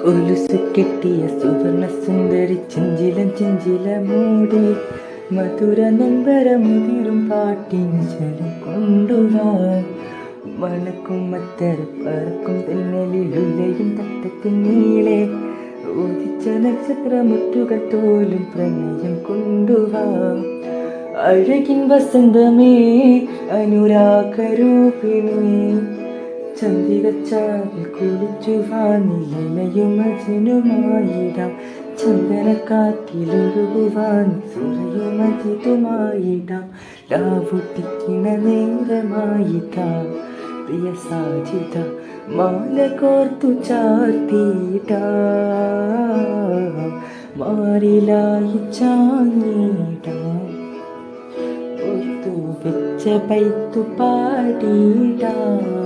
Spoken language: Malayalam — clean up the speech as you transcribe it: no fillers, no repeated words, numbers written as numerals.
കൊലുസു കെട്ടിയ സുവർണ സുന്ദരി ചിഞ്ചിലം ചിഞ്ചിലമോടെ മധുര നൊമ്പര മുതിരും പാട്ടിന് ചലം കൊണ്ടുവാ. മണക്കും മത്തര പറക്കും തെന്നലിലുലയും തട്ടത്തിൻ നീളെ ഉദിച്ച നക്ഷത്രമുറ്റുകൾ തോലും പ്രണയം കൊണ്ടുവാ. അഴകിൻ വസന്തമേ അനുരാഗരൂപിണി ചന്ദികച്ചാറിൽ കുളിച്ചുവാൻ ഇലയും അജിനുമായിടാം. ചന്ദനക്കാറ്റിലൊഴുകുവാൻ സുരയും അജിതുമായിടാം. ലാവുട്ടിക്കിണ നേരമായിട്ടാം പ്രിയ സാജിത മാല കോർത്തു ചാർത്തിയിടാം. മാറിലായി ചാഞ്ഞിടാം ഒത്തു വെച്ച പൈത്തു പാടിടാം.